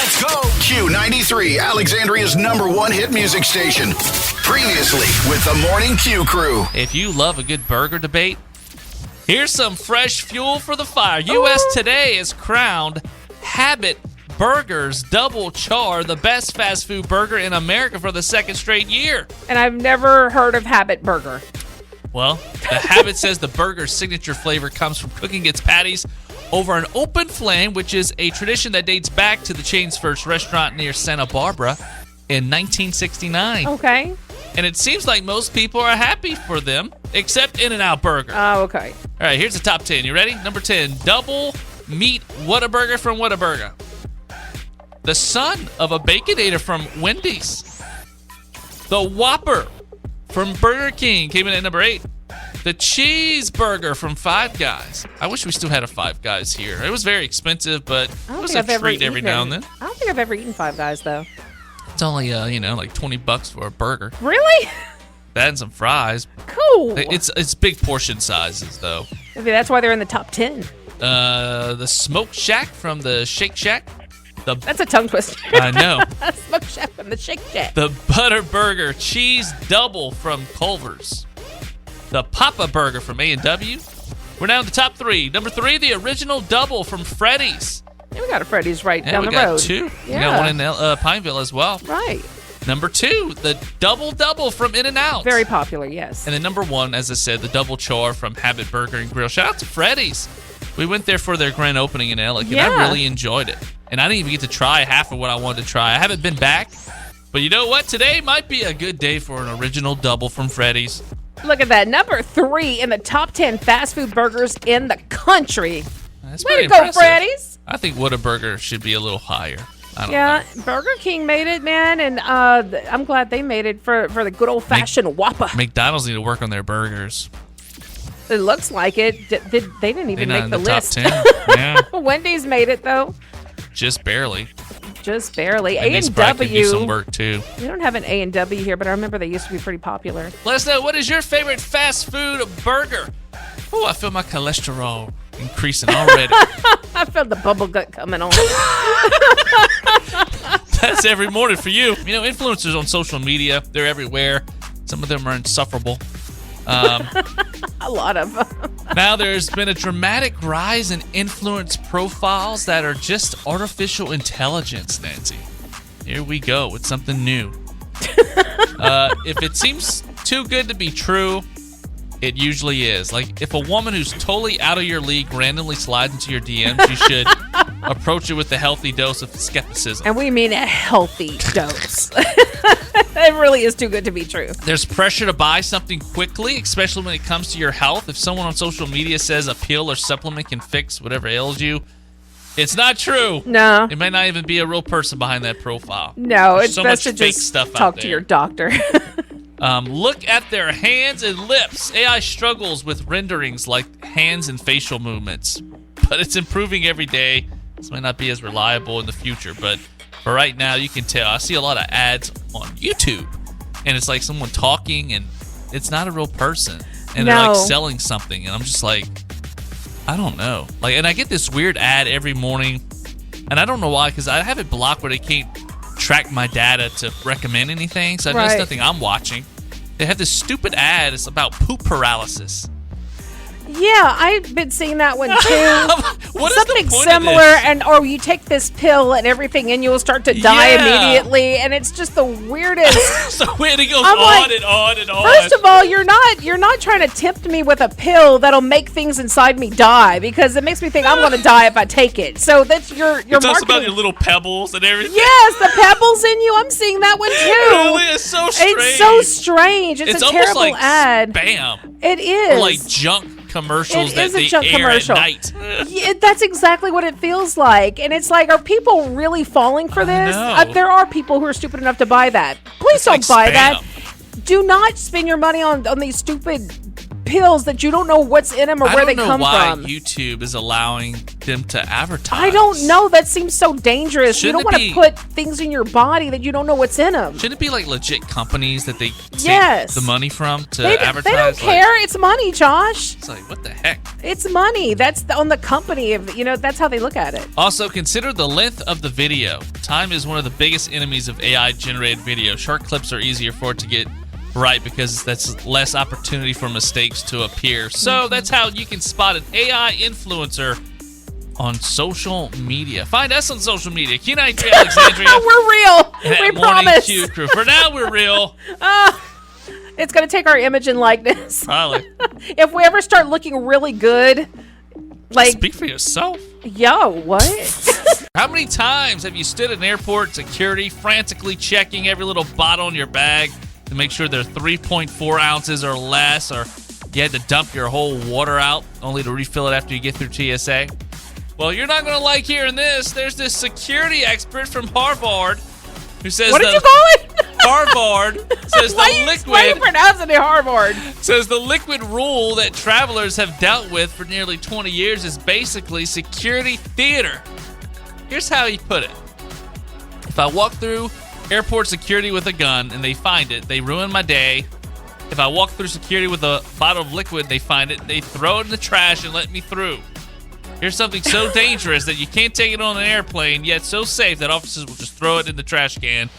Let's go. Q93, Alexandria's #1 hit music station. Previously with the Morning Q crew. If you love a good burger debate, here's some fresh fuel for the fire. U.S. Today is crowned Habit Burgers Double Char the best fast food burger in America for the second straight year. And I've never heard of Habit Burger. Well, the Habit says the burger's signature flavor comes from cooking its patties over an open flame, which is a tradition that dates back to the chain's first restaurant near Santa Barbara in 1969. Okay. And it seems like most people are happy for them, except In-N-Out Burger. Oh, okay. All right, here's the top 10. You ready? Number 10, double meat Whataburger from Whataburger. The son of a Baconator from Wendy's. The Whopper from Burger King came in at number 8. The cheeseburger from Five Guys. I wish we still had a Five Guys here. It was very expensive, but it was a treat every now and then. I don't think I've ever eaten Five Guys, though. It's only, like $20 for a burger. Really? That and some fries. Cool. It's big portion sizes, though. Maybe that's why they're in the top 10. The Smoke Shack from the Shake Shack. That's a tongue twister. I know. Smoke Shack from the Shake Shack. The Butter Burger Cheese Double from Culver's. The Papa Burger from A&W. We're now in the top 3. Number 3, the Original Double from Freddy's. Yeah, we got a Freddy's right down the road. We got 2. Yeah. We got one in Pineville as well. Right. Number 2, the Double from In-N-Out. Very popular, yes. And then number 1, as I said, the Double Char from Habit Burger and Grill. Shout out to Freddy's. We went there for their grand opening in Ellick, and I really enjoyed it. And I didn't even get to try half of what I wanted to try. I haven't been back. But you know what? Today might be a good day for an Original Double from Freddy's. Look at that. Number 3 in the top 10 fast food burgers in the country. That's Way pretty to go, impressive. Freddy's. I think Whataburger should be a little higher. I don't know. Burger King made it, man, and I'm glad they made it for the good old-fashioned Whopper. McDonald's need to work on their burgers. It looks like it. They didn't even They're make not in the the list. top 10. Yeah, Wendy's made it, though. just barely. Just barely. Wendy's probably could do some work, too. We don't have an A&W here, but I remember they used to be pretty popular. Let us know, what is your favorite fast food burger? Oh, I feel my cholesterol increasing already. I felt the bubble gut coming on. That's every morning for you. You know, influencers on social media, they're everywhere. Some of them are insufferable. A lot of them. Now there's been a dramatic rise in influence profiles that are just artificial intelligence, Nancy. Here we go with something new. If it seems too good to be true, it usually is. Like, if a woman who's totally out of your league randomly slides into your DMs, you should approach it with a healthy dose of skepticism. And we mean a healthy dose. It really is too good to be true. There's pressure to buy something quickly, especially when it comes to your health. If someone on social media says a pill or supplement can fix whatever ails you, it's not true. No. It might not even be a real person behind that profile. No, There's it's so best much to fake just stuff out talk to there. your doctor. Look at their hands and lips. AI struggles with renderings like hands and facial movements, but it's improving every day. This might not be as reliable in the future, but for right now, you can tell. I see a lot of ads on YouTube, and it's like someone talking, and it's not a real person, and they're like selling something, and I'm just like, I don't know. Like, and I get this weird ad every morning, and I don't know why, because I have it blocked where they can't track my data to recommend anything, so I know it's nothing I'm watching. They have this stupid ad. It's about poop paralysis. Yeah, I've been seeing that one too. What is Something the point similar, of this? and you take this pill and everything, and you'll start to die immediately, and it's just the weirdest. So it goes I'm on like, and on and on. First of all, you're not trying to tempt me with a pill that'll make things inside me die, because it makes me think I'm going to die if I take it. So that's your It talks marketing. about your little pebbles and everything. Yes, the pebbles in you. I'm seeing that one too. Really? It's so strange. It's so strange. It's a almost terrible like ad. spam. It is. Or like junk commercials It that is a they junk air commercial. at night. Yeah, that's exactly what it feels like. And it's like, are people really falling for this? know. There are people who are stupid enough to buy that. Please It's don't like buy that. spam. Do not spend your money on these stupid pills that you don't know what's in them or where they come I from. don't know why YouTube is allowing them to advertise. I don't know. That seems so dangerous. Shouldn't you don't want to put things in your body that you don't know what's in them. Shouldn't it be like legit companies that they take Yes. the money from to They advertise? don't care. It's money, Josh. It's like, what the heck? It's money. That's on the company. That's how they look at it. Also, consider the length of the video. Time is one of the biggest enemies of AI-generated video. Short clips are easier for it to get right because that's less opportunity for mistakes to appear. So that's how you can spot an AI influencer on social media. Find us on social media. Q93 Alexandria. We're real. And We at Morning promise. Q Crew. For now, we're real. It's going to take our image and likeness. Probably. If we ever start looking really good, like, Speak for yourself. yo, what? How many times have you stood in airport security frantically checking every little bottle in your bag to make sure they're 3.4 ounces or less, or you had to dump your whole water out only to refill it after you get through TSA? Well, you're not going to like hearing this. There's this security expert from Harvard who says What did you call it? Harvard says Why the you pronouncing it Harvard? says the liquid rule that travelers have dealt with for nearly 20 years is basically security theater. Here's how he put it. If I walk through airport security with a gun and they find it, they ruin my day. If I walk through security with a bottle of liquid, they find it, they throw it in the trash and let me through. Here's something so dangerous that you can't take it on an airplane, yet so safe that officers will just throw it in the trash can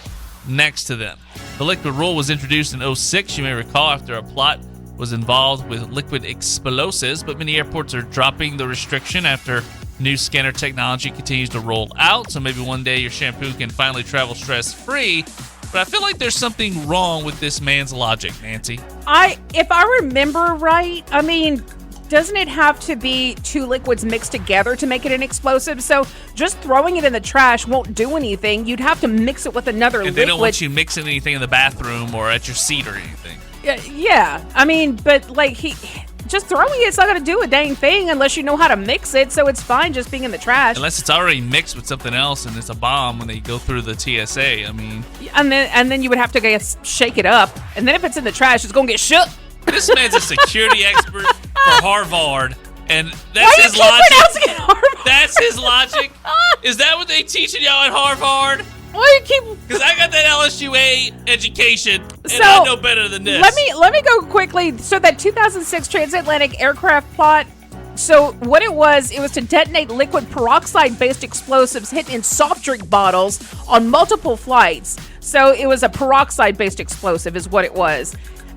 next to them. The liquid rule was introduced in 2006, you may recall, after a plot was involved with liquid explosives, but many airports are dropping the restriction after new scanner technology continues to roll out, so maybe one day your shampoo can finally travel stress-free. But I feel like there's something wrong with this man's logic, Nancy. If I remember right, I mean, doesn't it have to be two liquids mixed together to make it an explosive? So just throwing it in the trash won't do anything. You'd have to mix it with another If liquid. they don't want you mixing anything in the bathroom or at your seat or anything. Yeah. I mean, but like just throwing it's not going to do a dang thing unless you know how to mix it. So it's fine just being in the trash. Unless it's already mixed with something else and it's a bomb when they go through the TSA. I mean, and then you would have to shake it up. And then if it's in the trash, it's going to get shook. this man's a security expert for Harvard, and Why that's you his keep logic. pronouncing it Harvard? That's his logic. Is that what they teaching y'all at Harvard? Why you keep? Because I got that LSUA education, and So, I know better than this. Let me go quickly. So that 2006 transatlantic aircraft plot. So what it was to detonate liquid peroxide-based explosives hidden in soft drink bottles on multiple flights. So it was a peroxide-based explosive, is what it was.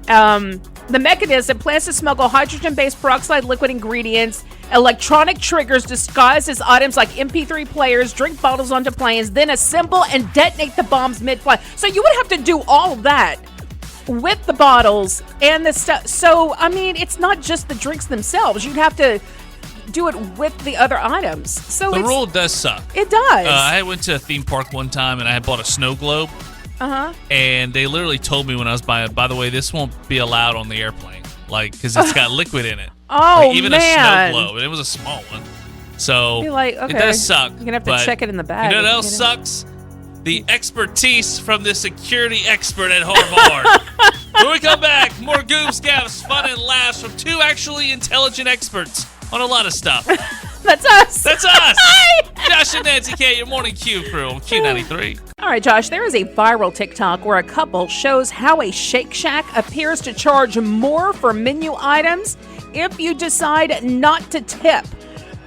The mechanism plans to smuggle hydrogen-based peroxide liquid ingredients, electronic triggers disguised as items like MP3 players, drink bottles onto planes, then assemble and detonate the bombs mid-flight. So you would have to do all of that with the bottles and the stuff. So, I mean, it's not just the drinks themselves. You'd have to do it with the other items. So the rule does suck. It does. I went to a theme park one time, and I had bought a snow globe. And they literally told me when I was buying it, by the way, this won't be allowed on the airplane, like, because it's got liquid in it. Oh, like, even man. a snow globe, and it was a small one. So Be like, okay, it does suck. you're gonna have to but check it in the bag. You know what else sucks? The expertise from the security expert at Harvard. When we come back, more goofs, gaffs, fun, and laughs from two actually intelligent experts on a lot of stuff. That's us. That's us. Josh and Nancy K, your morning Q crew on Q93. All right, Josh, there is a viral TikTok where a couple shows how a Shake Shack appears to charge more for menu items if you decide not to tip.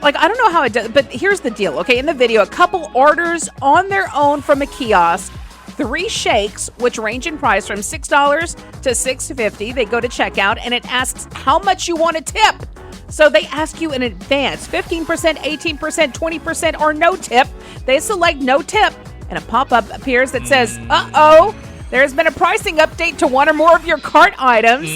Like, I don't know how it does, but here's the deal, okay? In the video, a couple orders on their own from a kiosk 3 shakes, which range in price from $6 to $6.50. They go to checkout, and it asks how much you want to tip. So they ask you in advance, 15%, 18%, 20%, or no tip. They select no tip, and a pop-up appears that says, uh-oh, there's been a pricing update to one or more of your cart items.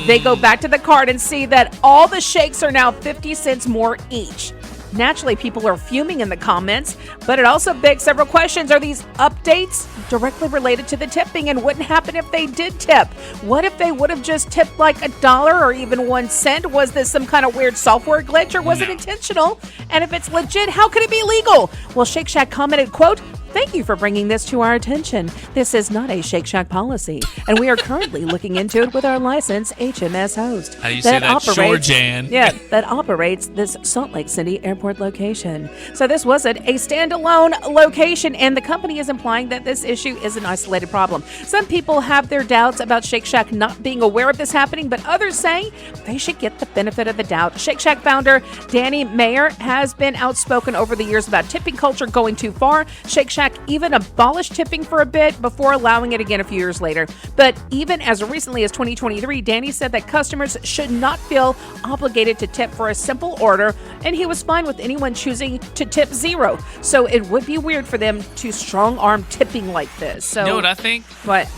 They go back to the cart and see that all the shakes are now 50 cents more each. Naturally, people are fuming in the comments, but it also begs several questions. Are these updates directly related to the tipping, and wouldn't happen if they did tip? What if they would have just tipped like $1 or even 1 cent? Was this some kind of weird software glitch, or was it intentional? And if it's legit, how could it be legal? Well, Shake Shack commented, quote, Thank you for bringing this to our attention. This is not a Shake Shack policy, and we are currently looking into it with our licensed HMS host. How do you say that? Sure, Jan. Yeah, that operates this Salt Lake City airport location. So this wasn't a standalone location, and the company is implying that this issue is an isolated problem. Some people have their doubts about Shake Shack not being aware of this happening, but others say they should get the benefit of the doubt. Shake Shack founder Danny Mayer has been outspoken over the years about tipping culture going too far. Shake Shack even abolished tipping for a bit before allowing it again a few years later. But even as recently as 2023, Danny said that customers should not feel obligated to tip for a simple order, and he was fine with anyone choosing to tip zero. So it would be weird for them to strong-arm tipping like this. So, you know what I think? What?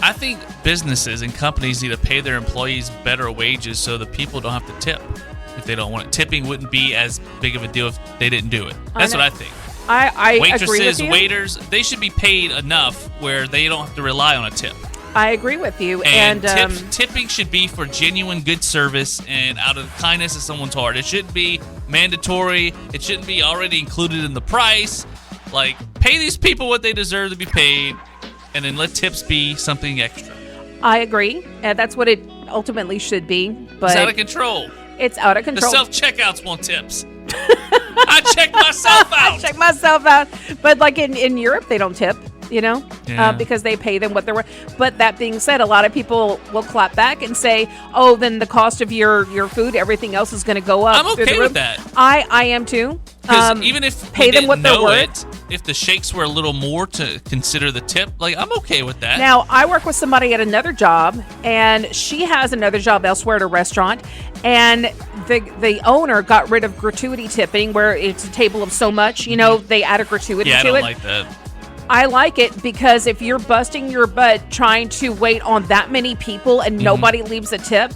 I think businesses and companies need to pay their employees better wages so the people don't have to tip if they don't want it. Tipping wouldn't be as big of a deal if they didn't do it. That's what I think. I Waitresses, agree with you. waiters, they should be paid enough where they don't have to rely on a tip. I agree with you. And tipping should be for genuine good service and out of the kindness of someone's heart. It shouldn't be mandatory. It shouldn't be already included in the price. Like, pay these people what they deserve to be paid, and then let tips be something extra. I agree. That's what it ultimately should be. But it's out of control. It's out of control. The self-checkouts want tips. I check myself out. I check myself out. But like in Europe, they don't tip, Yeah. because they pay them what they're worth. But that being said, a lot of people will clap back and say, oh, then the cost of your food, everything else is going to go up. I'm okay with that. I am too. Because even if pay them what they're know worth. if the shakes were a little more to consider the tip, like, I'm okay with that. Now, I work with somebody at another job, and she has another job elsewhere at a restaurant, and the owner got rid of gratuity tipping, where it's a table of so much, they add a gratuity to it. I don't like that. I like it because if you're busting your butt trying to wait on that many people and nobody leaves a tip,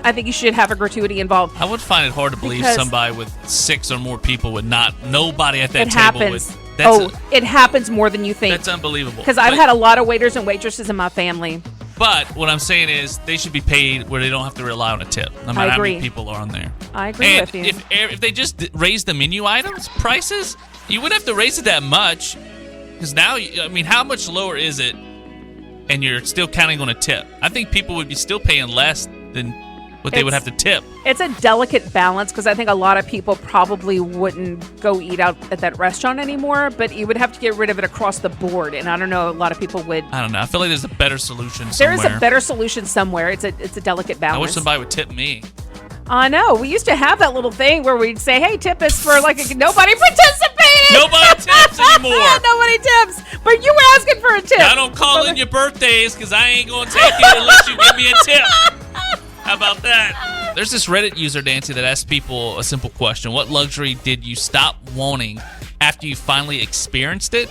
I think you should have a gratuity involved. I would find it hard to believe somebody with 6 or more people would nobody at that it table happens. would. It happens more than you think. That's unbelievable. Because I've had a lot of waiters and waitresses in my family. But what I'm saying is they should be paid where they don't have to rely on a tip, no matter how many people are on there. I agree with you. If they just raise the menu items prices, you wouldn't have to raise it that much. Because now, how much lower is it and you're still counting on a tip? I think people would be still paying less than what they would have to tip. It's a delicate balance because I think a lot of people probably wouldn't go eat out at that restaurant anymore, but you would have to get rid of it across the board. And I don't know, a lot of people would. I don't know. I feel like there's a better solution somewhere. There is a better solution somewhere. It's a delicate balance. I wish somebody would tip me. I know. We used to have that little thing where we'd say, hey, tip us for nobody participated. Nobody tips anymore. Nobody tips. But you were asking for a tip. I don't call in your birthdays because I ain't going to take it unless you give me a tip. How about that? There's this Reddit user, Nancy, that asks people a simple question. What luxury did you stop wanting after you finally experienced it?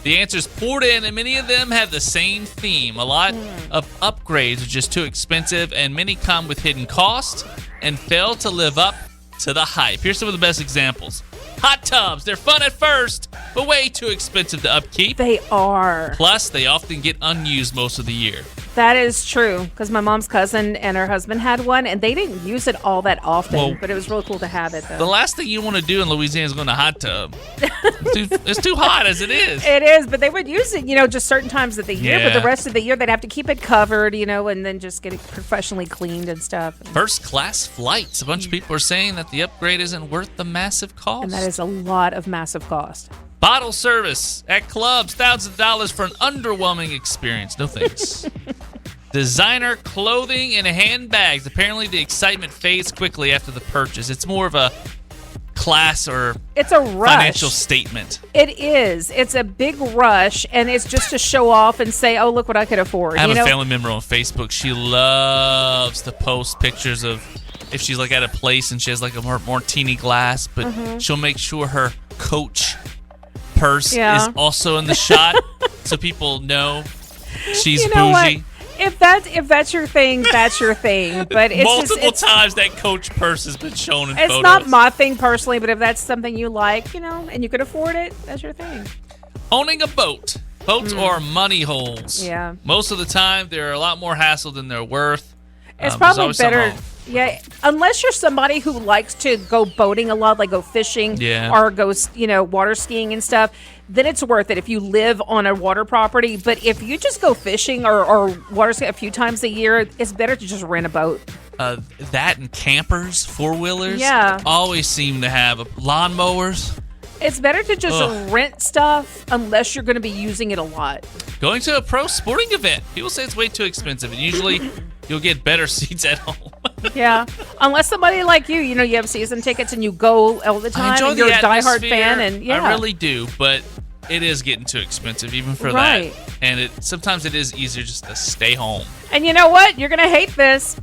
The answers poured in, and many of them have the same theme. A lot of upgrades are just too expensive, and many come with hidden costs and fail to live up to the hype. Here's some of the best examples. Hot tubs. They're fun at first, but way too expensive to upkeep. They are. Plus, they often get unused most of the year. That is true, because my mom's cousin and her husband had one, and they didn't use it all that often, but it was really cool to have it, though. The last thing you want to do in Louisiana is go in a hot tub. It's too hot as it is. It is, but they would use it, just certain times of the year, but the rest of the year they'd have to keep it covered, and then just get it professionally cleaned and stuff. First-class flights. A bunch of people are saying that the upgrade isn't worth the massive cost. And that is a lot of massive cost. Bottle service at clubs, thousands of dollars for an underwhelming experience. No thanks. Designer clothing and handbags. Apparently, the excitement fades quickly after the purchase. It's more of a class or it's a rush. Financial statement. It is. It's a big rush, and it's just to show off and say, "Oh, look what I could afford." I have a family member on Facebook. She loves to post pictures of if she's like at a place and she has like a martini glass, but she'll make sure her Coach purse is also in the shot, so people know she's bougie. What? If that's your thing, that's your thing. But it's multiple times that Coach purse has been shown in photos. It's not my thing personally, but if that's something you like, and you could afford it, that's your thing. Owning a boat. Boats are money holes. Yeah. Most of the time, they're a lot more hassle than they're worth. It's probably better. Yeah, unless you're somebody who likes to go boating a lot, like go fishing or go, water skiing and stuff, then it's worth it if you live on a water property. But if you just go fishing or water skiing a few times a year, it's better to just rent a boat. That and campers, four-wheelers, Yeah. always seem to have lawnmowers. It's better to just rent stuff unless you're going to be using it a lot. Going to a pro sporting event. People say it's way too expensive, and usually you'll get better seats at home. Yeah. Unless somebody like you, you have season tickets and you go all the time I enjoy and you're the a diehard atmosphere. fan. And yeah. I really do, but it is getting too expensive even for Right. that. And sometimes it is easier just to stay home. And you know what? You're going to hate this.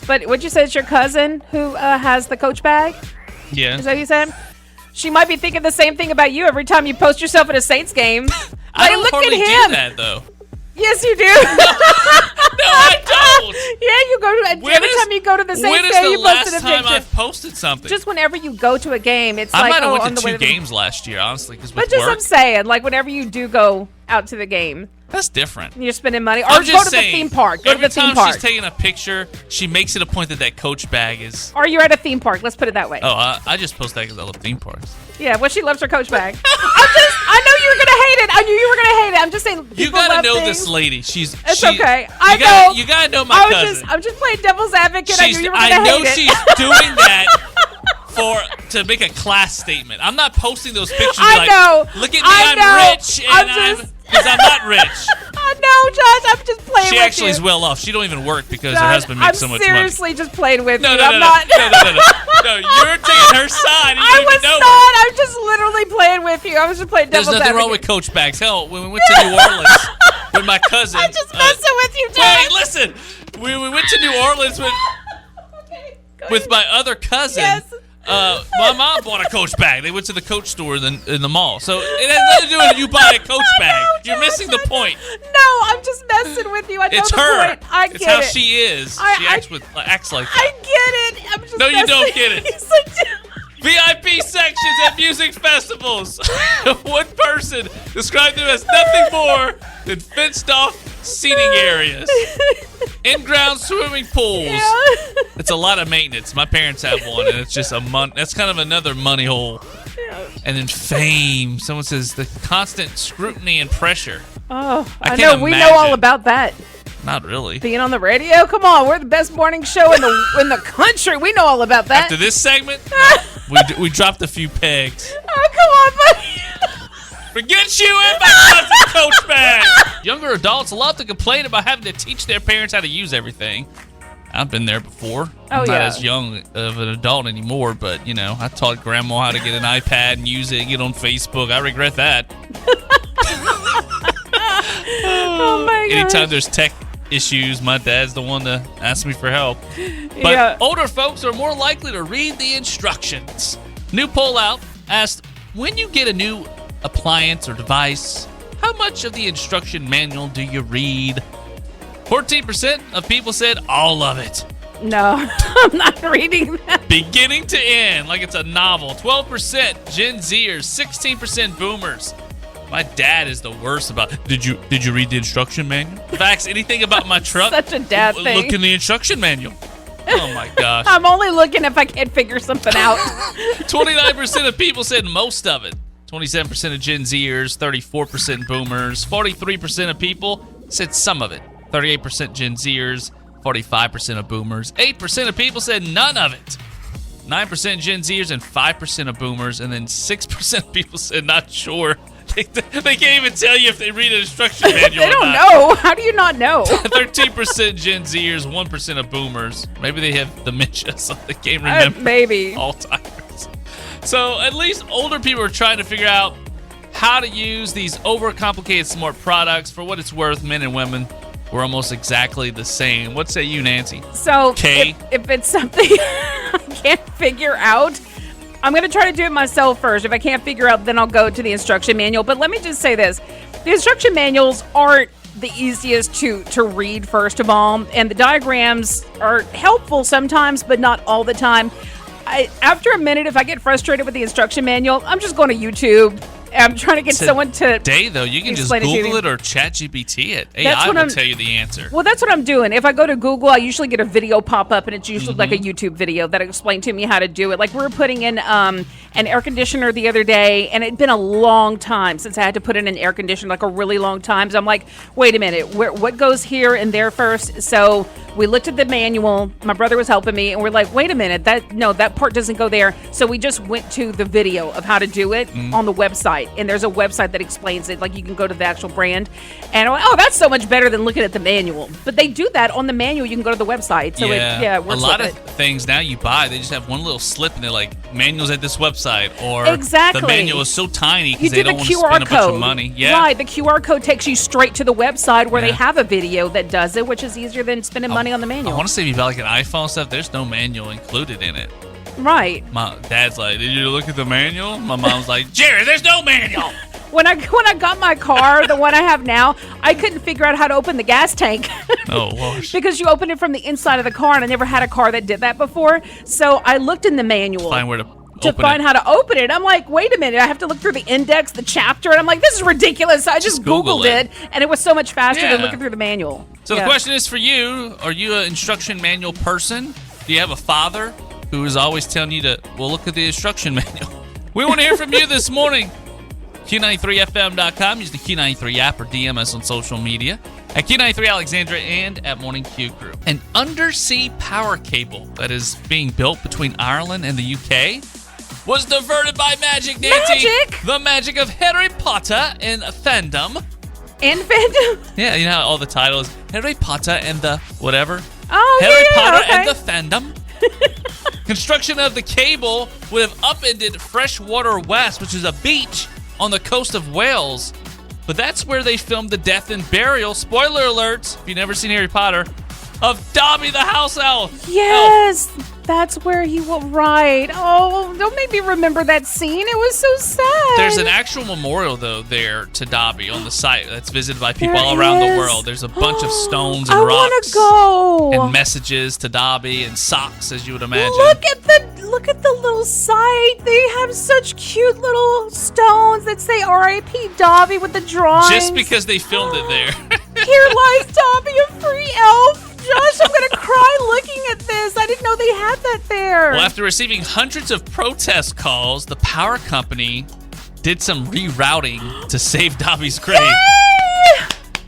But what'd you say? It's your cousin who has the Coach bag? Yeah. Is that what you said? She might be thinking the same thing about you every time you post yourself at a Saints game. I don't look hardly at him. do that, though. Yes, you do. No, I don't. Yeah, you go to every time you go to the Saints game, you When is posted the a last time picture. I've posted something? Just whenever you go to a game, it's I like, might have on went the to way two to the games last year, honestly, because But with just I'm work, saying, like whenever you do go out to the game, that's different. you're spending money, or I'm go just to saying, the theme park. Go to every the theme time park. she's taking a picture, she makes it a point that Coach bag is. Or you're at a theme park. Let's put it that way. Oh, I just post that because I love theme parks. Yeah, well, she loves her Coach bag. I know you were gonna hate it. I knew you were gonna hate it. I'm just saying. You people gotta love know things. this lady. It's okay. I know. You gotta know my cousin. I'm just playing devil's advocate. I knew you were gonna I know hate it. she's doing that to make a class statement. I'm not posting those pictures. I know. Look at me, I know. I'm rich, and because I'm not rich. I know, Josh. I'm just playing She with actually you. is well off. She don't even work because Josh, her husband makes so I'm much money. seriously just playing with No, you. no, I'm no, not. no, you're taking her side. I was not. I'm just literally playing with you. I was just playing There's devil's nothing advocate. wrong with Coach bags. Hell, when we went to New Orleans with my cousin. I'm just messing with you, Josh. Wait, listen. We went to New Orleans Okay, go with ahead. my other cousin. Yes. My mom bought a Coach bag. They went to the Coach store in the mall. So it has nothing to do with you buying a Coach bag. You're missing the point. No, I'm just messing with you. I know It's the her. point. I get It's how it. she is. She acts like I that. get it. I'm just No, you messing- don't get it. Yes, I do. VIP sections at music festivals. One person described them as nothing more than fenced off seating areas. In-ground swimming pools. Yeah. It's a lot of maintenance. My parents have one, and it's just that's kind of another money hole. And then fame. Someone says the constant scrutiny and pressure. Oh, I can't know. We know all imagine. about that. Not really. Being on the radio? Come on, we're the best morning show in the country. We know all about that. After this segment, we dropped a few pegs. Oh, come on, buddy. Forget you and my cousin Coach bag. Younger adults love to complain about having to teach their parents how to use everything. I've been there before. I'm not as young of an adult anymore, but, I taught grandma how to get an iPad and use it and get on Facebook. I regret that. Oh, my God. Anytime there's tech issues, my dad's the one to ask me for help. But older folks are more likely to read the instructions. New poll out asked, when you get a new appliance or device, how much of the instruction manual do you read? 14% of people said all of it. No, I'm not reading that. Beginning to end, like it's a novel. 12% Gen Zers, 16% Boomers. My dad is the worst about. Did you read the instruction manual? Facts, anything about my truck? Such a dad thing. Look in the instruction manual. Oh my gosh. I'm only looking if I can't figure something out. 29% of people said most of it. 27% of Gen Zers, 34% Boomers, 43% of people said some of it. 38% Gen Zers, 45% of Boomers, 8% of people said none of it. 9% Gen Zers and 5% of Boomers, and then 6% of people said not sure. They can't even tell you if they read an instruction manual They or don't not. know. How do you not know? 13% Gen Zers, 1% of Boomers. Maybe they have dementia, so they can't remember. Maybe. Alzheimer's. So at least older people are trying to figure out how to use these overcomplicated smart products. For what it's worth, men and women, we're almost exactly the same. What say you, Nancy? So Kay? if it's something I can't figure out, I'm going to try to do it myself first. If I can't figure out, then I'll go to the instruction manual. But let me just say this. The instruction manuals aren't the easiest to read, first of all. And the diagrams are helpful sometimes, but not all the time. After a minute, if I get frustrated with the instruction manual, I'm just going to YouTube I'm trying to get someone to Today, though, you can just explain it to Google me. it or ChatGPT it. That's AI what will I'm- tell you the answer. Well, that's what I'm doing. If I go to Google, I usually get a video pop up, and it's usually like a YouTube video that explained to me how to do it. Like we were putting in an air conditioner the other day, and it'd been a long time since I had to put in an air conditioner, like a really long time. So I'm like, wait a minute, what goes here and there first? So we looked at the manual. My brother was helping me, and we're like, wait a minute, that part doesn't go there. So we just went to the video of how to do it on the website, and there's a website that explains it. Like you can go to the actual brand, and I'm like, oh, that's so much better than looking at the manual. But they do that on the manual. You can go to the website. So it works a lot with of it. things now you buy, they just have one little slip, and they're like, manuals at this website, or Exactly. the manual is so tiny You because do they the don't want to QR spend a bunch code. of money. Yeah, Right. The QR code takes you straight to the website where they Yeah. have a video that does it, which is easier than spending money on the I manual. want to say if you buy like an iPhone stuff, there's no manual included in it. Right. My dad's like, did you look at the manual? My mom's like, Jerry, there's no manual. When I got my car, the one I have now, I couldn't figure out how to open the gas tank. Oh, gosh. Because you open it from the inside of the car, and I never had a car that did that before. So I looked in the manual Find where to to open find it. how to open it. I'm like, wait a minute, I have to look through the index, the chapter, and I'm like, this is ridiculous. So I just Google Googled it. it, and it was so much faster than Yeah. looking through the manual. So Yeah. the question is for you: are you an instruction manual person? Do you have a father who is always telling you to, well, look at the instruction manual? We want to hear from you this morning. Q93FM.com. Use the Q93 app or DM us on social media at Q93 Alexandria and at Morning Q Group. An undersea power cable that is being built between Ireland and the UK was diverted by magic, Nancy. Magic? The magic of Harry Potter and fandom. And fandom. Yeah, you know how all the titles Harry Potter and the whatever. Oh, Harry yeah, Potter okay. and the fandom. Construction of the cable would have upended Freshwater West, which is a beach on the coast of Wales. But that's where they filmed the death and burial, spoiler alerts, if you've never seen Harry Potter, of Dobby the house elf. Yes, that's where he will ride. Oh, don't make me remember that scene. It was so sad. There's an actual memorial, though, there to Dobby on the site that's visited by people There all around the is. world. There's a bunch of stones and I rocks. want to go. And messages to Dobby and socks, as you would imagine. Look at the little site. They have such cute little stones that say R.I.P. Dobby with the drawings. Just because they filmed it there. Here lies Dobby, a free elf. Josh, I'm gonna cry looking at this. I didn't know they had that there. Well, after receiving hundreds of protest calls, the power company did some rerouting to save Dobby's grave. Yay!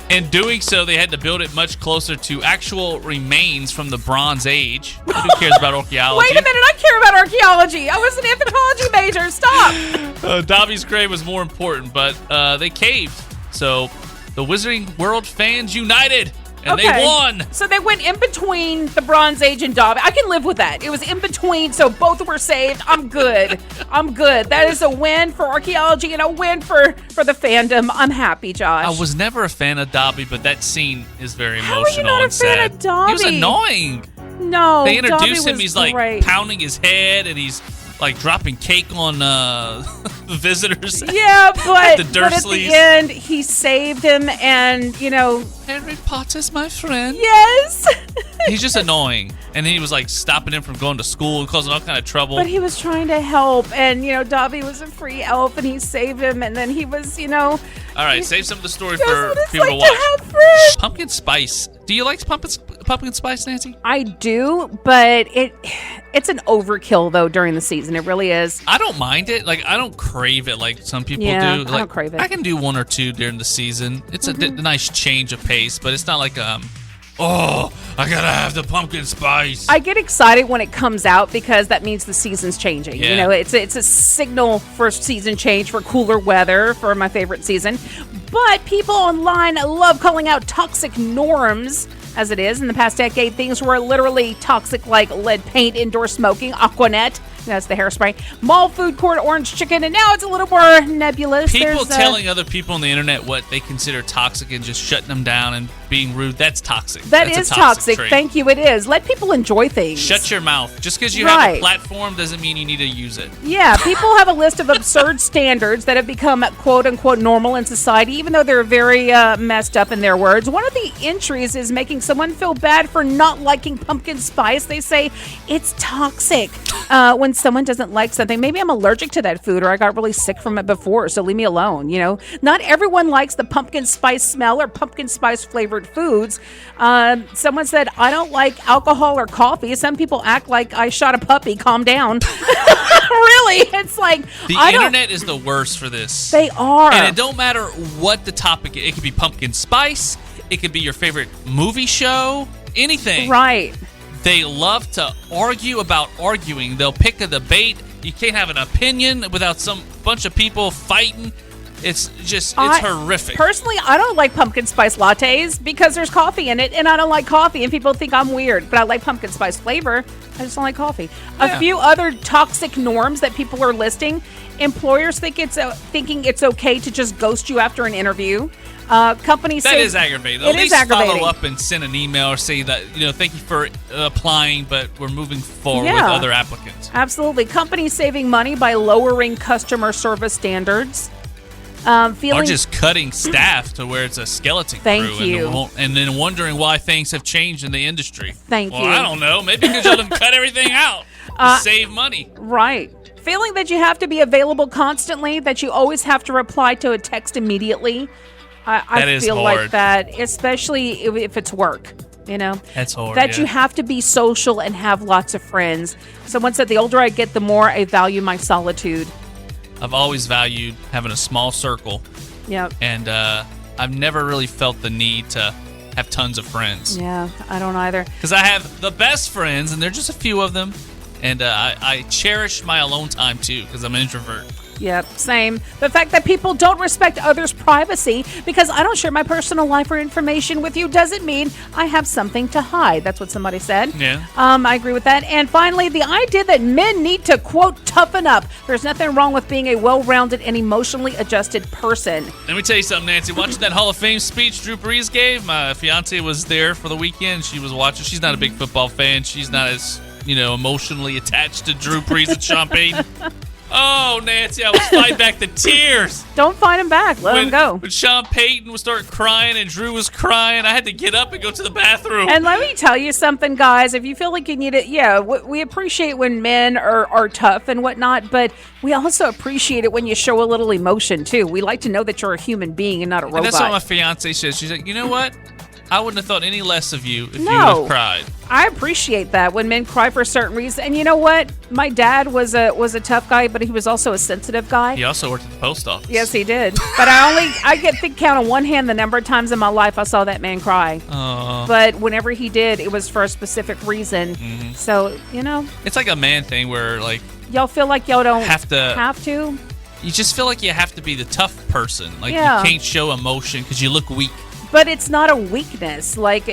In doing so, they had to build it much closer to actual remains from the Bronze Age. Who cares about archaeology? Wait a minute, I care about archaeology. I was an anthropology major. Stop. Dobby's grave was more important, but they caved. So the Wizarding World fans united, and they won. So they went in between the Bronze Age and Dobby. I can live with that. It was in between, so both were saved. I'm good. I'm good. That is a win for archaeology and a win for the fandom. I'm happy, Josh. I was never a fan of Dobby, but that scene is very How are you emotional not a and fan sad. of Dobby? He was annoying. No, They Dobby introduce him. was He's like great. pounding his head, and he's like dropping cake on the visitors. Yeah, but, The but at Dursleys. the end, he saved him, and Harry Potter's my friend. yes. He's just annoying, and he was like stopping him from going to school and causing all kind of trouble. But he was trying to help, and Dobby was a free elf, and he saved him, and then he was, All right, save some of the story That's for what it's people like to watch. have friends. Pumpkin spice. Do you like pumpkin spice, Nancy? I do, but it's an overkill though during the season. It really is. I don't mind it. Like, I don't crave it like some people Yeah, do. I Like, don't crave it. I can do one or two during the season. It's a nice change of pace, but it's not like oh, I gotta have the pumpkin spice. I get excited when it comes out because that means the season's changing. Yeah. It's a signal for season change, for cooler weather, for my favorite season. But people online love calling out toxic norms. As it is, in the past decade, things were literally toxic, like lead paint, indoor smoking, Aquanet, that's the hairspray, mall food court, orange chicken, and now it's a little more nebulous. People There's, telling other people on the internet what they consider toxic and just shutting them down and being rude, that's toxic. That That's is a toxic. trait. Thank you. It is. Let people enjoy things. Shut your mouth. Just because you have a Right. platform doesn't mean you need to use it. Yeah, people have a list of absurd standards that have become quote unquote normal in society, even though they're very messed up in their words. One of the entries is making someone feel bad for not liking pumpkin spice. They say it's toxic when someone doesn't like something, maybe I'm allergic to that food or I got really sick from it before, so leave me alone, Not everyone likes the pumpkin spice smell or pumpkin spice flavored foods. Someone said, I don't like alcohol or coffee. Some people act like I shot a puppy. Calm down. Really? It's like... The internet is the worst for this. They are. And it don't matter what the topic is. It could be pumpkin spice. It could be your favorite movie show. Anything. Right. They love to argue about arguing. They'll pick a debate. You can't have an opinion without some bunch of people fighting. It's horrific. Personally, I don't like pumpkin spice lattes because there's coffee in it, and I don't like coffee, and people think I'm weird, but I like pumpkin spice flavor. I just don't like coffee. Yeah. A few other toxic norms that people are listing. Employers thinking it's okay to just ghost you after an interview. Companies that say is aggravating. It is aggravating. Follow up and send an email or say that thank you for applying, but we're moving forward with other applicants. Absolutely. Companies saving money by lowering customer service standards. Or just cutting staff to where it's a skeleton Thank crew. you. And then wondering why things have changed in the industry. Thank you. I don't know. Maybe because y'all cut everything out to save money. Right. Feeling that you have to be available constantly, that you always have to reply to a text immediately. I feel hard. like that, especially if it's work. That's hard. That you have to be social and have lots of friends. Someone said the older I get, the more I value my solitude. I've always valued having a small circle. Yep. And I've never really felt the need to have tons of friends. Yeah, I don't either. Because I have the best friends, and they're just a few of them. And I cherish my alone time, too, because I'm an introvert. Yep, same. The fact that people don't respect others' privacy because I don't share my personal life or information with you doesn't mean I have something to hide. That's what somebody said. Yeah. I agree with that. And finally, the idea that men need to, quote, toughen up. There's nothing wrong with being a well-rounded and emotionally adjusted person. Let me tell you something, Nancy. Watching that Hall of Fame speech Drew Brees gave, my fiance was there for the weekend. She was watching. She's not a big football fan. She's not as, emotionally attached to Drew Brees and Sean Payton. Oh, Nancy, I was fighting back the tears. Don't fight him back. Let him go. When Sean Payton would start crying and Drew was crying, I had to get up and go to the bathroom. And let me tell you something, guys. If you feel like you need it, we appreciate when men are tough and whatnot, but we also appreciate it when you show a little emotion, too. We like to know that you're a human being and not a robot. And that's what my fiance says. She's like, you know what? I wouldn't have thought any less of you if you would have cried. I appreciate that when men cry for a certain reason. And you know what? My dad was a tough guy, but he was also a sensitive guy. He also worked at the post office. Yes, he did. But I could count on one hand the number of times in my life I saw that man cry. But whenever he did, it was for a specific reason. Mm-hmm. So, It's like a man thing where, like... Y'all feel like y'all don't have to? You just feel like you have to be the tough person. Like, you can't show emotion because you look weak. But it's not a weakness. Like,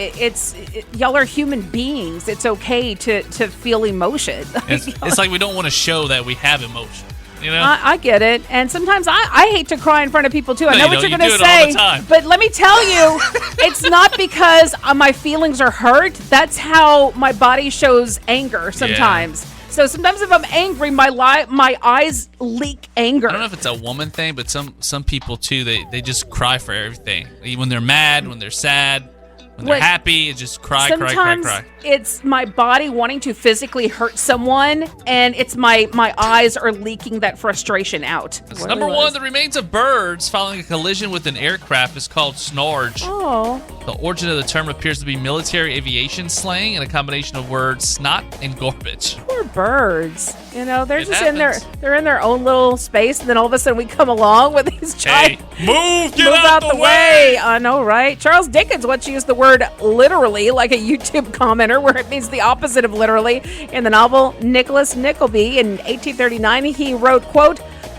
y'all are human beings. It's okay to feel emotion. It's like we don't want to show that we have emotion. I get it. And sometimes I hate to cry in front of people, too. I know what you're going to say. All the time. But let me tell you, it's not because my feelings are hurt. That's how my body shows anger sometimes. Yeah. So sometimes if I'm angry, my eyes leak anger. I don't know if it's a woman thing, but some people, too, they just cry for everything. When they're mad, when they're sad, when they're happy, it just cry. Sometimes it's my body wanting to physically hurt someone, and it's my eyes are leaking that frustration out. Number one, the remains of birds following a collision with an aircraft is called snarge. Oh. The origin of the term appears to be military aviation slang and a combination of words snot and garbage. Poor birds. They're just in their own little space, and then all of a sudden we come along with these giant... Hey, move out the way! I know, right? Charles Dickens once used the word literally, like a YouTube commenter, where it means the opposite of literally. In the novel Nicholas Nickleby in 1839, he wrote, quote,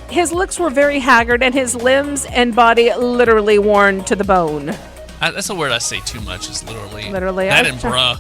"His looks were very haggard, and his limbs and body literally worn to the bone." That's a word I say too much, is literally. Literally. That and bruh.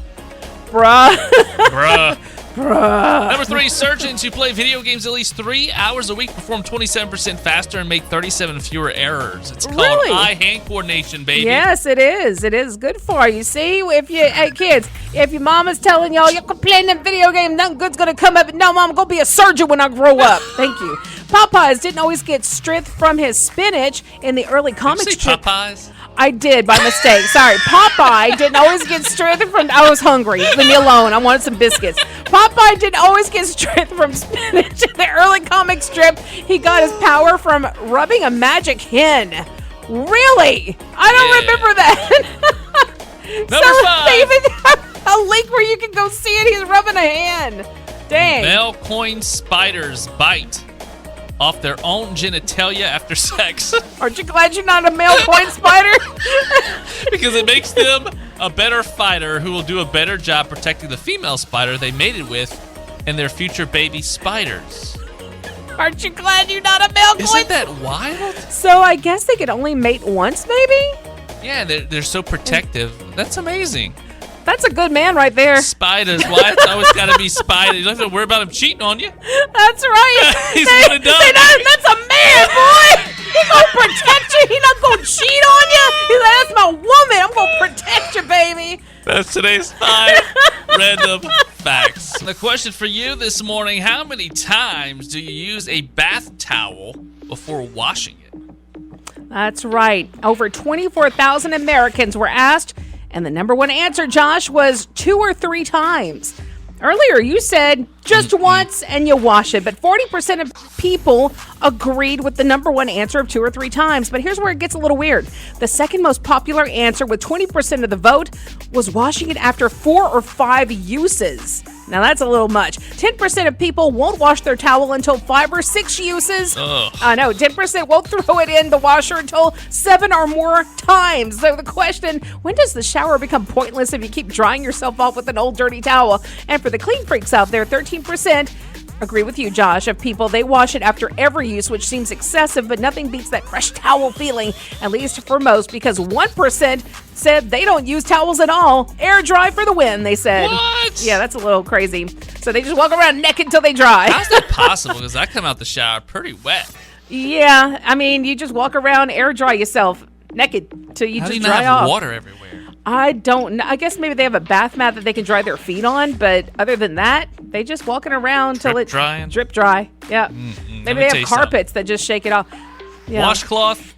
Bruh. Number 3, surgeons who play video games at least 3 hours a week perform 27% faster and make 37 fewer errors. It's called eye-hand coordination, baby. Yes, it is. It is good for you. See, hey kids, if your mama's telling y'all you're playing that video game, nothing good's gonna come up. No, mom, I'm gonna be a surgeon when I grow up. Thank you. Popeyes didn't always get strength from his spinach in the early comic strip. Popeyes? I did by mistake. Sorry. Popeye didn't always get strength from. I was hungry. Leave me alone. I wanted some biscuits. Popeye didn't always get strength from spinach. In the early comic strip, he got his power from rubbing a magic hen. Really? I don't remember that. Number 5. They even have a link where you can go see it. He's rubbing a hen. Dang. Male coin spiders bite off their own genitalia after sex. Aren't you glad you're not a male coin spider? Because it makes them a better fighter who will do a better job protecting the female spider they mated with and their future baby spiders. Aren't you glad you're not a male coin? Isn't that wild? So I guess they could only mate once, maybe? Yeah, they're so protective. That's amazing. That's a good man right there. Spiders. Why it's always got to be spiders? You don't have to worry about him cheating on you. That's right. He's one and done. That's a man, boy. He's going to protect you. He's not going to cheat on you. He's like, that's my woman. I'm going to protect you, baby. That's today's 5 random facts. The question for you this morning, how many times do you use a bath towel before washing it? That's right. Over 24,000 Americans were asked, and the number one answer, Josh, was 2 or 3 times. Earlier, you said just once and you wash it, but 40% of people agreed with the number one answer of 2 or 3 times. But here's where it gets a little weird. The second most popular answer with 20% of the vote was washing it after 4 or 5 uses. Now, that's a little much. 10% of people won't wash their towel until 5 or 6 uses. Ugh. I know. 10% won't throw it in the washer until 7 or more times. So the question, when does the shower become pointless if you keep drying yourself off with an old dirty towel? And for the clean freaks out there, 13% agree with you, Josh, of people, they wash it after every use, which seems excessive, but nothing beats that fresh towel feeling, at least for most, because 1% said they don't use towels at all. Air dry for the win, they said. What? Yeah, that's a little crazy. So they just walk around naked until they dry. How's that possible? Because I come out the shower pretty wet. Yeah, I mean, you just walk around, air dry yourself naked till you How just do you dry not have off. water everywhere? I don't know. I guess maybe they have a bath mat that they can dry their feet on, but other than that, they just walking around till Drip it's drying? drip dry. Yeah. Maybe they have carpets that just shake it off. Yeah. Washcloth,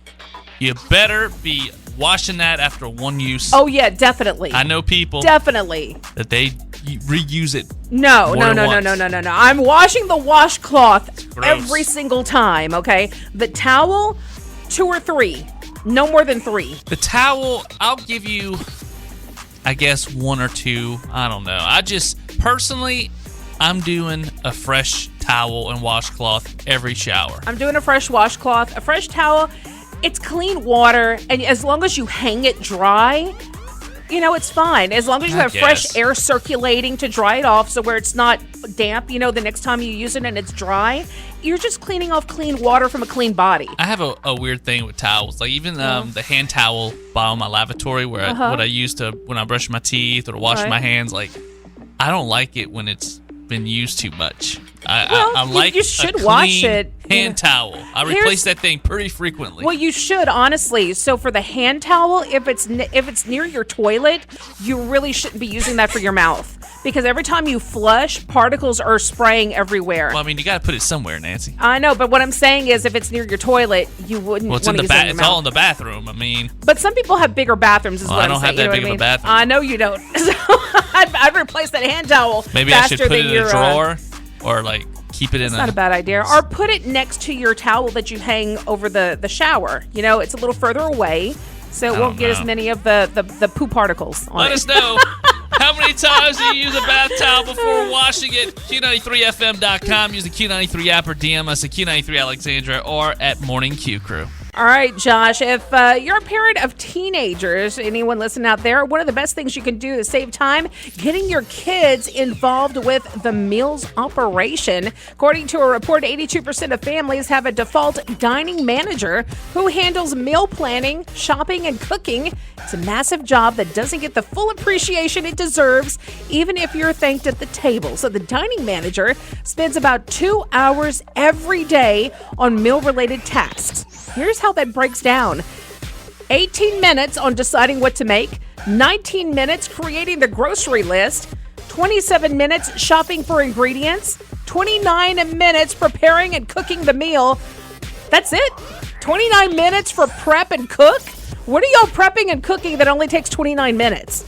you better be washing that after one use. Oh yeah, definitely. I know people Definitely. that they reuse it. No. more than once. I'm washing the washcloth Gross. every single time, okay? The towel, 2 or 3. No more than 3. The towel, I'll give you, I guess, 1 or 2. I don't know. I just, personally, I'm doing a fresh towel and washcloth every shower. I'm doing a fresh washcloth, a fresh towel. It's clean water, and as long as you hang it dry, you know, it's fine. As long as you have fresh air circulating to dry it off, so where it's not damp, you know, the next time you use it and it's dry, you're just cleaning off clean water from a clean body. I have a weird thing with towels. Like even the hand towel by my lavatory where what I use to when I brush my teeth or wash my hands, like I don't like it when it's been used too much. I like you should a clean wash it. hand towel. I replace that thing pretty frequently. Well, you should, honestly. So for the hand towel, if it's near your toilet, you really shouldn't be using that for your mouth. Because every time you flush, particles are spraying everywhere. Well, I mean, you got to put it somewhere, Nancy. I know, but what I'm saying is if it's near your toilet, you wouldn't want to use it in your It's mouth. all in the bathroom. I mean, But some people have bigger bathrooms, is what I'm saying. I don't have that big of a bathroom. I know you don't. So I'd replace that hand towel maybe I faster should put than it in your a drawer or like keep it in not a bad idea. Or put it next to your towel that you hang over the shower. You know, it's a little further away, so it won't get as many of the poo particles on Let it. us know. How many times do you use a bath towel before washing it? Q93FM.com. Use the Q93 app or DM us at Q93 Alexandra or at Morning Q Crew. All right, Josh, if you're a parent of teenagers, anyone listening out there, one of the best things you can do to save time, getting your kids involved with the meals operation. According to a report, 82% of families have a default dining manager who handles meal planning, shopping, and cooking. It's a massive job that doesn't get the full appreciation it deserves, even if you're thanked at the table. So the dining manager spends about 2 hours every day on meal-related tasks. Here's how that breaks down. 18 minutes on deciding what to make, 19 minutes creating the grocery list, 27 minutes shopping for ingredients, 29 minutes preparing and cooking the meal. That's it? 29 minutes for prep and cook? What are y'all prepping and cooking that only takes 29 minutes?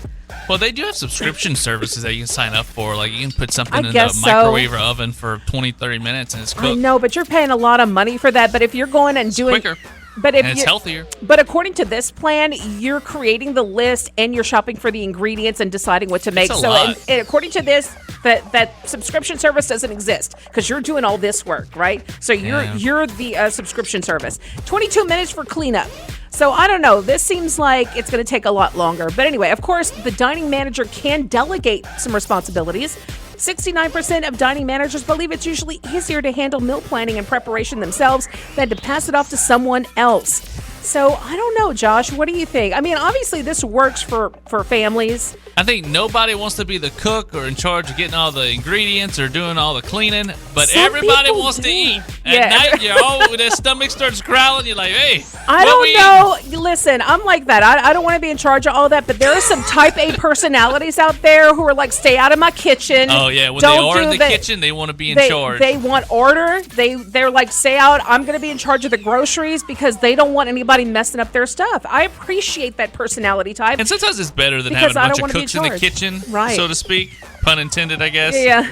Well, they do have subscription services that you can sign up for. Like, you can put something I in the guess so. microwave or oven for 20, 30 minutes, and it's cooked. I know, but you're paying a lot of money for that. But if you're going and doing quicker. But if And it's you- healthier. But according to this plan, you're creating the list and you're shopping for the ingredients and deciding what to make. It's a So, lot. and according to this, that subscription service doesn't exist because you're doing all this work, right? So you're the subscription service. 22 minutes for cleanup. So I don't know. This seems like it's going to take a lot longer. But anyway, of course, the dining manager can delegate some responsibilities. 69% of dining managers believe it's usually easier to handle meal planning and preparation themselves than to pass it off to someone else. So I don't know, Josh. What do you think? I mean, obviously this works for families. I think nobody wants to be the cook or in charge of getting all the ingredients or doing all the cleaning, but Some everybody people wants to do. eat. Yeah. At night, their stomach starts growling. You're like, hey, I what we don't know. Listen, I'm like that. I don't want to be in charge of all that, but there are some type A personalities out there who are like, stay out of my kitchen. Oh, yeah. When Don't they are in do the kitchen, they want to be in charge. They want order. They're like, stay out. I'm going to be in charge of the groceries because they don't want anybody messing up their stuff. I appreciate that personality type. And sometimes it's better than Because having a I bunch don't of wanna be in cooks in the charge. kitchen, Right. so to speak. Pun intended, I guess. Yeah.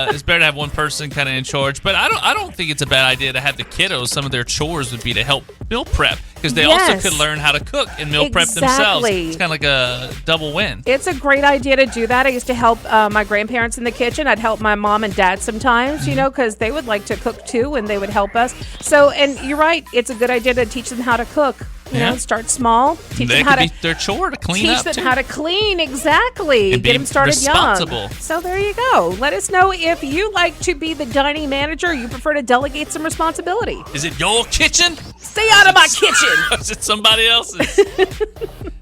It's better to have one person kind of in charge. But I don't think it's a bad idea to have the kiddos. Some of their chores would be to help meal prep because they also Yes. could learn how to cook and meal prep themselves. Exactly. It's kind of like a double win. It's a great idea to do that. I used to help my grandparents in the kitchen. I'd help my mom and dad sometimes, you know, because they would like to cook too and they would help us. So, and you're right. It's a good idea to teach them how to cook. You know, start small. Teach That them how could to be their chore to clean teach up them too. how to clean. Exactly. And Get be them started responsible. young. So there you go. Let us know if you like to be the dining manager. Or you prefer to delegate some responsibility. Is it your kitchen? Stay out of my kitchen. Is it somebody else's?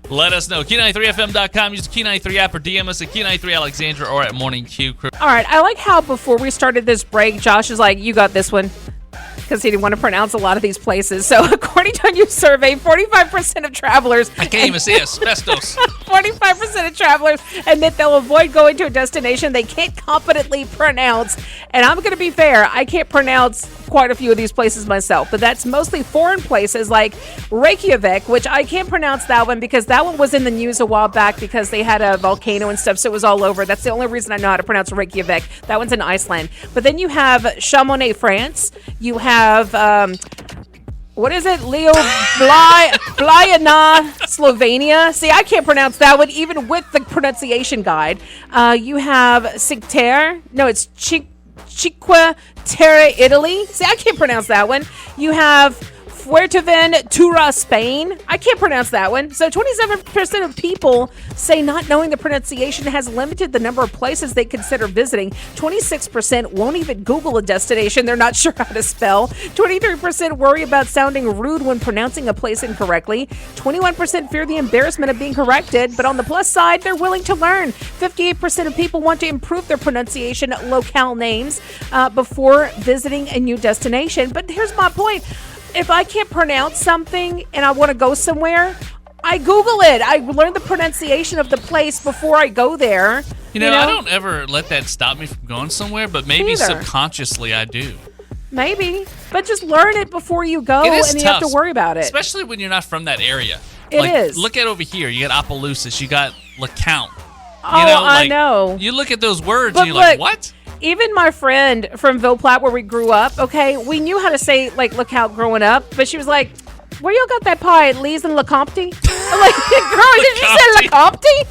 Let us know. Key93fm.com. Use the Key93 app or DM us at Key93 Alexandra or at Morning Q Crew. All right. I like how before we started this break, Josh is like, you got this one. Because he didn't want to pronounce a lot of these places. So, according to a new survey, 45% of travelers... I can't even say asbestos. 45% of travelers admit they'll avoid going to a destination they can't competently pronounce. And I'm going to be fair, I can't pronounce quite a few of these places myself, but that's mostly foreign places like Reykjavik, which I can't pronounce that one because that one was in the news a while back because they had a volcano and stuff, so it was all over. That's the only reason I know how to pronounce Reykjavik. That one's in Iceland. But then you have Chamonix, France. You have what is it? Leo Bljana, Slovenia. See, I can't pronounce that one even with the pronunciation guide. You have Cinque. No, it's Cinque Terre, Italy. See, I can't pronounce that one. You have Fuerteventura, Spain. I can't pronounce that one. So 27% of people say not knowing the pronunciation has limited the number of places they consider visiting. 26% won't even Google a destination they're not sure how to spell. 23% worry about sounding rude when pronouncing a place incorrectly. 21% fear the embarrassment of being corrected. But on the plus side, they're willing to learn. 58% of people want to improve their pronunciation locale names before visiting a new destination. But here's my point. If I can't pronounce something and I want to go somewhere, I Google it. I learn the pronunciation of the place before I go there. You know, I don't ever let that stop me from going somewhere, but maybe Neither. subconsciously I do. Maybe. But just learn it before you go, It is and you tough, have to worry about it. especially when you're not from that area. It is. Look at over here. You got Opelousas. You got LeCount. I know. You look at those words But and you're like, look, what? Even my friend from Ville Platte, where we grew up, okay, we knew how to say, like, look out growing up, but she was like, where y'all got that pie? Lee's and LeCompte? I'm like, girl, did you say LeCompte?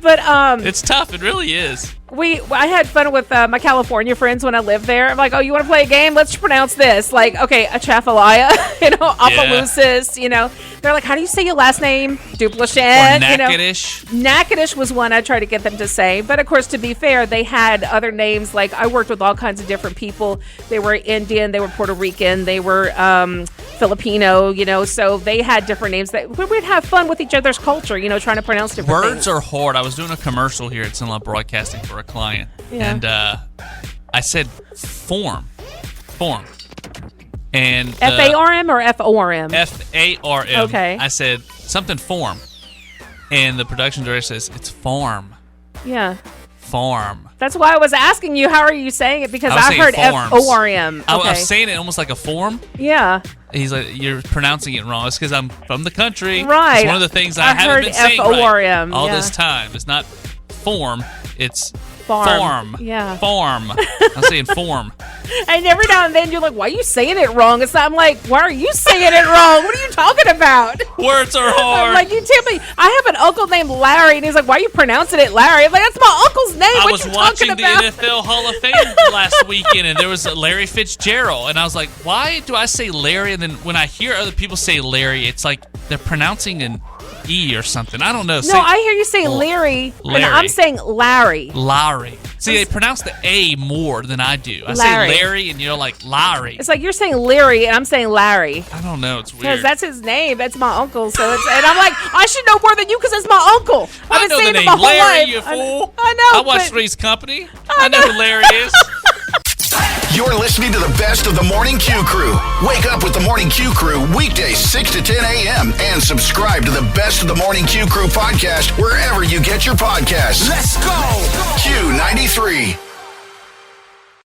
But, It's tough. It really is. I had fun with my California friends when I lived there. I'm like, oh, you want to play a game? Let's pronounce this. Like, okay, Atchafalaya, Opelousas, They're like, how do you say your last name? Duplichet, Or Natchitoches. Natchitoches was one I tried to get them to say. But, of course, to be fair, they had other names. Like, I worked with all kinds of different people. They were Indian. They were Puerto Rican. They were Filipino, So they had different names. We'd have fun with each other's culture, trying to pronounce different Words things. are hard. I was doing a commercial here at Sunlight Broadcasting for a client. Yeah. And I said form. And F-A-R-M or F-O-R-M? F-A-R-M. Okay. I said something form. And the production director says, it's farm. Yeah. farm. That's why I was asking you, how are you saying it? Because I was I saying heard forms. F-O-R-M. Okay. I was saying it almost like a form. Yeah. He's like, you're pronouncing it wrong. It's because I'm from the country. Right. It's one of the things I haven't heard been saying F-O-R-M, right all yeah. this time. It's not form. It's Farm. Yeah. Farm. I'm saying form. And every now and then you're like, why are you saying it wrong? It's not, I'm like, why are you saying it wrong? What are you talking about? Words are hard. I'm like, you tell me. I have an uncle named Larry, and he's like, why are you pronouncing it Larry? I'm like, that's my uncle's name. I What was you watching talking the about? NFL Hall of Fame last weekend, and there was a Larry Fitzgerald, and I was like, why do I say Larry? And then when I hear other people say Larry, it's like they're pronouncing an E or something. I don't know. No, I hear you say Leary, but Larry. I'm saying Larry. Larry. See, they pronounce the A more than I do. I Larry. say Larry, and you're like Larry. It's like you're saying Leary, and I'm saying Larry. I don't know. It's Because weird. that's his name. That's my uncle. So it's, and I'm like, I should know more than you because it's my uncle. I I've been know saying the it name my whole Larry, life. you fool. I know. I watch but- Three's Company. I know who Larry is. You're listening to the best of the Morning Q Crew. Wake up with the Morning Q Crew weekdays 6 to 10 a.m. and subscribe to the best of the Morning Q Crew podcast wherever you get your podcasts. Let's go! Q93.